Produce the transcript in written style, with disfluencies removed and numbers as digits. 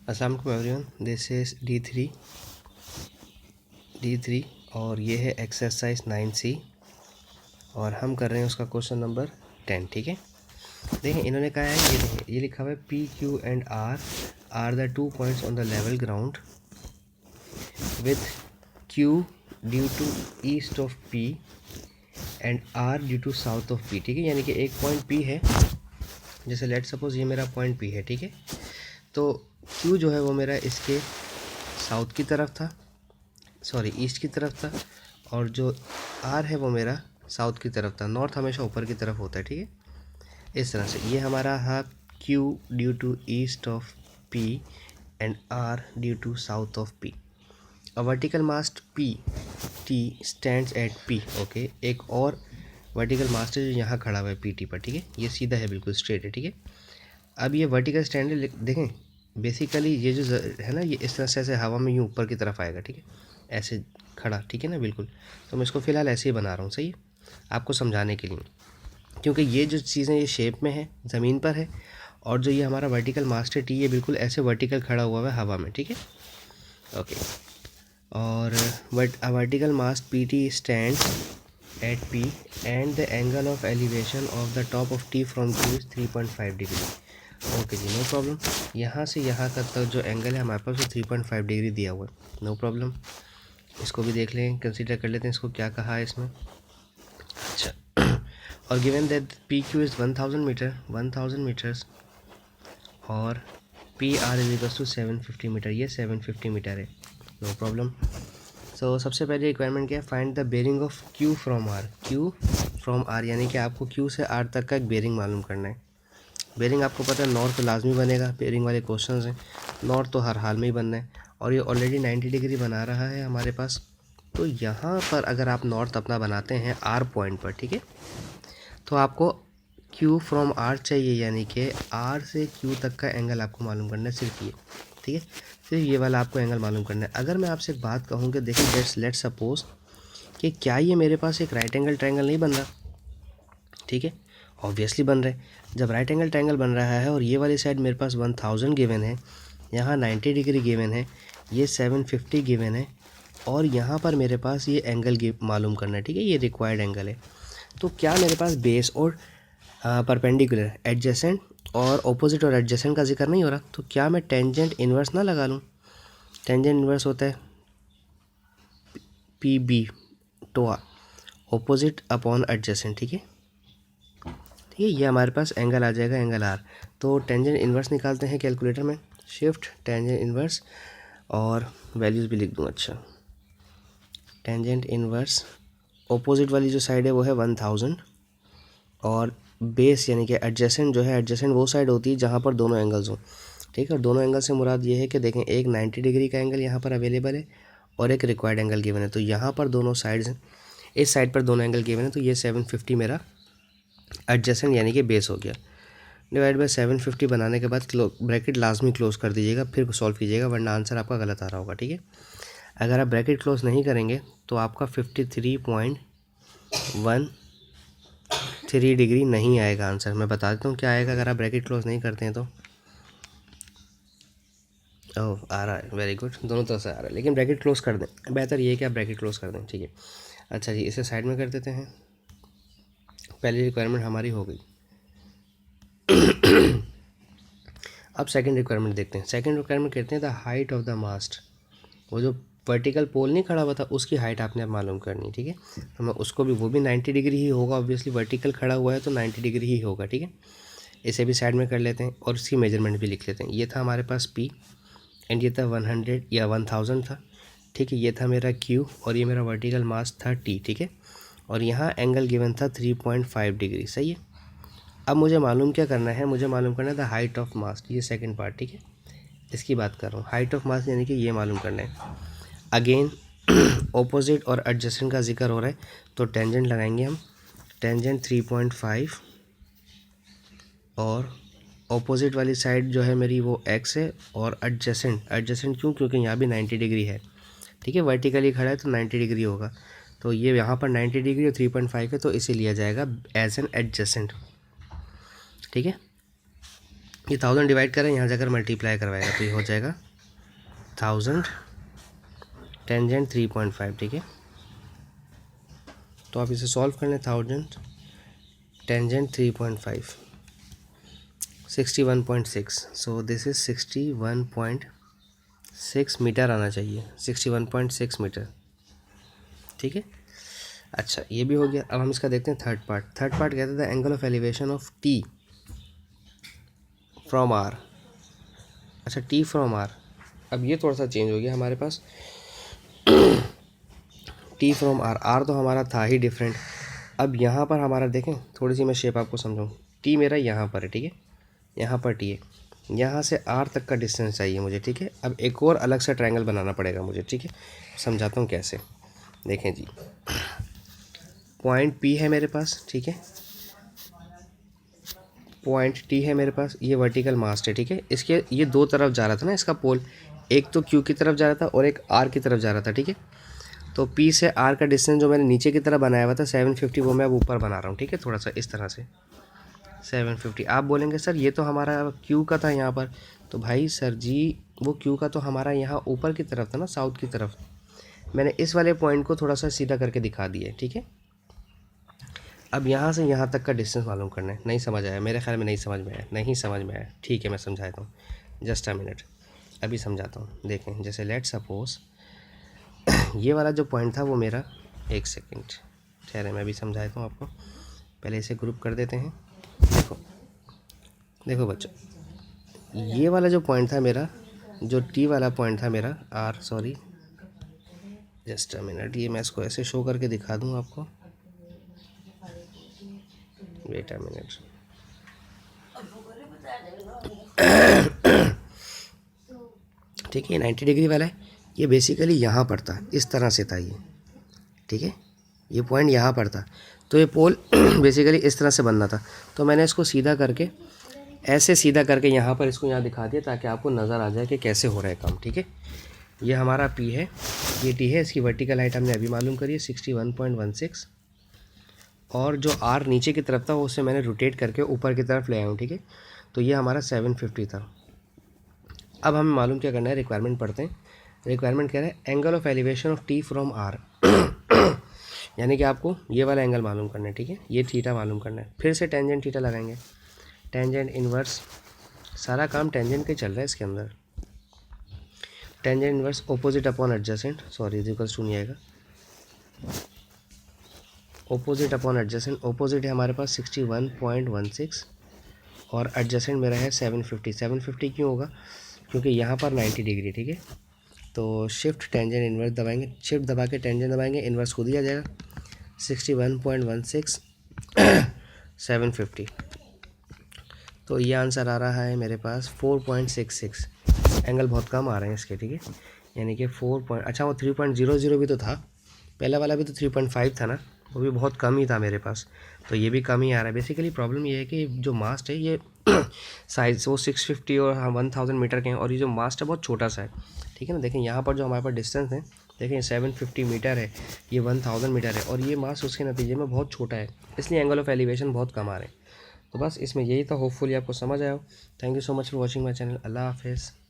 अस्सलाम वालेकुम everyone, this is D three और ये है एक्सरसाइज 9C और हम कर रहे हैं उसका क्वेश्चन नंबर 10। ठीक है, देखें इन्होंने कहा है, ये देखें ये लिखा हुआ है P, Q and R are the 2 points on the level ground with Q due to east of P and R due to south of P। ठीक है, यानी कि एक पॉइंट P है, जैसे लेट सपोज ये मेरा पॉइंट P है। ठीक है, तो Q जो है वो मेरा इसके साउथ की तरफ था, सॉरी ईस्ट की तरफ था, और जो R है वो मेरा साउथ की तरफ था। नॉर्थ हमेशा ऊपर की तरफ होता है। ठीक है, इस तरह से ये हमारा है Q due to east of P and R due to south of P। A vertical mast P T stands at P। Okay, एक और वर्टिकल मास्ट है जो यहाँ खड़ा हुआ है PT पर। ठीक है, ये सीधा है, बिल्कुल स्ट्रेट है। ठीक है, अब ये वर्टिकल स्टैंड है, देखें बेसिकली ये जो है ना, ये इस तरह से ऐसे हवा में यूँ ऊपर की तरफ आएगा। ठीक है, ऐसे खड़ा। ठीक है ना, बिल्कुल। तो मैं इसको फ़िलहाल ऐसे ही बना रहा हूँ, सही है, आपको समझाने के लिए, क्योंकि ये जो चीज़ें ये शेप में है, ज़मीन पर है, और जो ये हमारा वर्टिकल मास्ट है T, ये बिल्कुल ऐसे वर्टिकल खड़ा हुआ है हवा में। ठीक है, ओके। और vertical mast PT stand at P and the angle of elevation of the top of T from Q is 3.5 degree. Okay जी, नो प्रॉब्लम। यहाँ से यहाँ तक जो एंगल है हमारे पास वो 3.5 डिग्री दिया हुआ है, नो प्रॉब्लम। इसको भी देख लें, कंसीडर कर लेते हैं इसको, क्या कहा है इसमें। अच्छा, और given that PQ is 1000 metres और PR is equal to 750 metre, ये 750 मीटर है, नो प्रॉब्लम। सो सबसे पहले रिक्वायरमेंट क्या है, find the bearing of Q from R, यानी कि आपको Q से R तक का एक बेरिंग मालूम करना है। बेरिंग आपको पता है नॉर्थ तो लाजमी बनेगा, बेरिंग वाले क्वेश्चंस हैं, नॉर्थ तो हर हाल में ही बनना है, और ये ऑलरेडी 90 डिग्री बना रहा है हमारे पास। तो यहाँ पर अगर आप नॉर्थ अपना बनाते हैं R पॉइंट पर, ठीक है, तो आपको Q फ्रॉम R चाहिए, यानी कि R से Q तक का एंगल आपको मालूम करना है, सिर्फ ये। ठीक है, सिर्फ ये वाला आपको एंगल मालूम करना है। अगर मैं आपसे एक बात कहूँ कि देखिए लेट्स सपोज कि क्या ये मेरे पास एक राइट एंगल ट्रायंगल नहीं बन रहा। ठीक है, ऑब्वियसली बन रहा है। जब राइट एंगल ट्रायंगल बन रहा है और ये वाली साइड मेरे पास 1000 गिवन है, यहाँ 90 डिग्री गिवन है, ये 750 गिवन है, और यहाँ पर मेरे पास ये एंगल मालूम करना है। ठीक है, ये रिक्वायर्ड एंगल है। तो क्या मेरे पास बेस और परपेंडिकुलर, एडजेसेंट और ऑपोजिट और एडजेसेंट का जिक्र नहीं हो रहा, तो क्या मैं टेंजेंट इन्वर्स ना लगा लूँ। टेंजेंट इन्वर्स होता है PB to opposite upon adjacent. ठीक है, ठीक है, ये हमारे पास एंगल आ जाएगा, एंगल R। तो टेंजेंट इन्वर्स निकालते हैं कैलकुलेटर में, शिफ्ट टेंजेंट इन्वर्स, और वैल्यूज़ भी लिख दूँ। अच्छा, टेंजेंट इन्वर्स ऑपोजिट वाली जो साइड है वो है 1000, और बेस यानी कि एडजेसेंट जो है, एडजेसेंट वो साइड होती है जहाँ पर दोनों एंगल्स हों। ठीक है, और दोनों एंगल से मुराद ये है कि देखें एक 90 डिग्री का एंगल यहाँ पर अवेलेबल है और एक रिक्वायर्ड एंगल गिवन है, तो यहाँ पर दोनों साइड्स हैं, इस साइड पर दोनों एंगल गिवन है, तो ये 750 मेरा एडजेसेंट यानी कि बेस हो गया। डिवाइड बाय 750 बनाने के बाद ब्रैकेट लाजमी क्लोज कर दीजिएगा, फिर सॉल्व कीजिएगा, वरना आंसर आपका गलत आ रहा होगा। ठीक है, अगर आप ब्रैकेट क्लोज नहीं करेंगे तो आपका 53.13 डिग्री नहीं आएगा आंसर। मैं बता देता हूँ क्या आएगा अगर आप ब्रैकेट क्लोज नहीं करते हैं तो। ओह, आ रहा है, वेरी गुड, दोनों तरफ से आ रहा है, लेकिन ब्रैकेट क्लोज कर दें, बेहतर ये है कि आप ब्रैकेट क्लोज कर दें। ठीक है, अच्छा जी, इसे साइड में कर देते हैं। पहली रिक्वायरमेंट हमारी हो गई। अब सेकंड रिक्वायरमेंट देखते हैं। सेकंड रिक्वायरमेंट कहते हैं द हाइट ऑफ द मास्ट, वो जो वर्टिकल पोल नहीं खड़ा हुआ था उसकी हाइट आपने अब मालूम करनी। ठीक है, तो मैं उसको भी, वो भी 90 डिग्री ही होगा, ऑब्वियसली वर्टिकल खड़ा हुआ है तो 90 डिग्री ही होगा। ठीक है, इसे भी साइड में कर लेते हैं और इसकी मेजरमेंट भी लिख लेते हैं। ये था हमारे पास P एंड ये था 100 या 1000 था। ठीक है, ये था मेरा Q और ये मेरा वर्टिकल मास था T। ठीक है, और यहाँ एंगल गिवन था 3.5 डिग्री, सही है। अब मुझे मालूम क्या करना है, मुझे मालूम करना है द हाइट ऑफ मास्ट, ये सेकंड पार्ट। ठीक है, इसकी बात कर रहा हूँ, हाइट ऑफ मास्ट यानी कि ये मालूम करना है। अगेन ऑपोजिट और एडजेसेंट का जिक्र हो रहा है, तो टेंजेंट लगाएंगे हम, टेंजेंट 3.5, और ऑपोजिट वाली साइड जो है मेरी वो x है, और एडजेसेंट क्यों, क्योंकि यहाँ भी 90 डिग्री है। ठीक है, वर्टिकली खड़ा है तो 90 डिग्री होगा, तो ये यहाँ पर 90 डिग्री और 3.5 है, तो इसे लिया जाएगा एज एन एडजेसेंट। ठीक है, ये 1000 डिवाइड करें, यहाँ जाकर मल्टीप्लाई करवाएगा तो ये हो जाएगा 1000 टेंजेंट 3.5, ठीक है। तो आप इसे सॉल्व कर लें, 1000 tangent 3.5 61.6, so this is 61.6 metre आना चाहिए, 61.6 मीटर, ठीक है। अच्छा ये भी हो गया। अब हम इसका देखते हैं थर्ड पार्ट। थर्ड पार्ट कहते थे angle of elevation of T from R. अच्छा टी फ्रॉम आर, अब ये थोड़ा सा चेंज हो गया हमारे पास। टी फ्रॉम आर, आर तो हमारा था ही डिफरेंट। अब यहाँ पर हमारा देखें, थोड़ी सी मैं शेप आपको समझाऊँ। टी मेरा यहाँ पर है, ठीक है, यहाँ पर टी है, यहाँ से आर तक का डिस्टेंस चाहिए मुझे, ठीक है। अब एक और अलग सा ट्रायंगल बनाना पड़ेगा मुझे, ठीक है। समझाता हूँ कैसे। देखें जी, पॉइंट पी है मेरे पास, ठीक है, पॉइंट टी है मेरे पास, ये वर्टिकल मास्ट है, ठीक है। इसके ये दो तरफ जा रहा था ना इसका पोल, एक तो क्यू की तरफ जा रहा था और एक आर की तरफ जा रहा था, ठीक है। तो पी से आर का डिस्टेंस जो मैंने नीचे की तरफ बनाया हुआ था 750, वो मैं अब ऊपर बना रहा हूँ, ठीक है, थोड़ा सा इस तरह से 750। आप बोलेंगे सर ये तो हमारा क्यू का था यहाँ पर, तो भाई सर जी वो क्यू का तो हमारा यहाँ ऊपर की तरफ था ना, साउथ की तरफ। मैंने इस वाले पॉइंट को थोड़ा सा सीधा करके दिखा दिया है, ठीक है। अब यहाँ से यहाँ तक का डिस्टेंस मालूम करना है। नहीं समझ आया? मेरे ख्याल में नहीं समझ में आया, नहीं समझ में आया, ठीक है मैं समझाता हूँ, जस्ट अ मिनट, अभी समझाता हूँ। देखें जैसे लेट सपोज ये वाला जो पॉइंट था वो मेरा, एक सेकंड ठहरे मैं अभी समझाता हूँ आपको, पहले इसे ग्रुप कर देते हैं। देखो देखो बच्चों, ये वाला जो पॉइंट था मेरा, जो टी वाला पॉइंट था मेरा, R sorry just a minute, ये मैं इसको ऐसे शो करके दिखा दूँ आपको, वेट अ मिनट। ठीक है, 90 डिग्री वाला है, ये बेसिकली यहाँ पर था, इस तरह से था ये, ठीक है, ये पॉइंट यहाँ पर था। तो ये पोल बेसिकली इस तरह से बनना था, तो मैंने इसको सीधा करके, ऐसे सीधा करके यहाँ पर इसको यहाँ दिखा दिया ताकि आपको नज़र आ जाए कि कैसे हो रहा है काम, ठीक है। ये हमारा पी है, ये टी है, इसकी वर्टिकल हाइट हमने अभी मालूम करी है 61.16, और जो आर नीचे की तरफ था उसे मैंने रोटेट करके ऊपर की तरफ ले आया हूँ, ठीक है। तो ये हमारा 750 था। अब हमें मालूम क्या करना है, रिक्वायरमेंट पढ़ते हैं। रिक्वायरमेंट कह रहे हैं angle of elevation of T from R, यानी कि आपको ये वाला एंगल मालूम करना है, ठीक है, ये थीटा मालूम करना है। फिर से टेंजेंट थीटा लगाएंगे, टेंजेंट इन्वर्स, सारा काम टेंजेंट का चल रहा है इसके अंदर। Tangent inverse opposite upon adjacent, sorry equals to नहीं आएगा, ऑपोजिट अपॉन एडजेसेंट। ऑपोजिट है हमारे पास 61.16 और एडजेसेंट मेरा है 750। 750 क्यों होगा? क्योंकि यहाँ पर 90 डिग्री, ठीक है। तो शिफ्ट टेंजेंट इन्वर्स दबाएंगे, शिफ्ट दबा के टेंजेंट दबाएंगे, इन्वर्स खुद ही आ जाएगा 61.16 750। तो ये आंसर आ रहा है मेरे पास 4.66। एंगल बहुत कम आ रहे हैं इसके, ठीक है, यानी कि 4 अच्छा वो 3.00 भी तो था, पहला वाला भी तो 3.5 था ना, वो भी बहुत कम ही था मेरे पास, तो ये भी कम ही आ रहा है। बेसिकली प्रॉब्लम ये है कि जो मास्ट है ये साइज वो 650 और 1000 मीटर के हैं, और ये जो मास्ट है बहुत छोटा सा है, ठीक है ना। देखें यहाँ पर जो हमारे पास डिस्टेंस है, देखें 750 मीटर है, ये 1000 मीटर है, और ये मास्ट उसके नतीजे में बहुत छोटा है, इसलिए एंगल ऑफ एलिवेशन बहुत कम आ रहे हैं। तो बस इसमें यही था, होपफुली आपको समझ आया हो। Thank you so much for watching my channel. अल्लाह हाफिज़।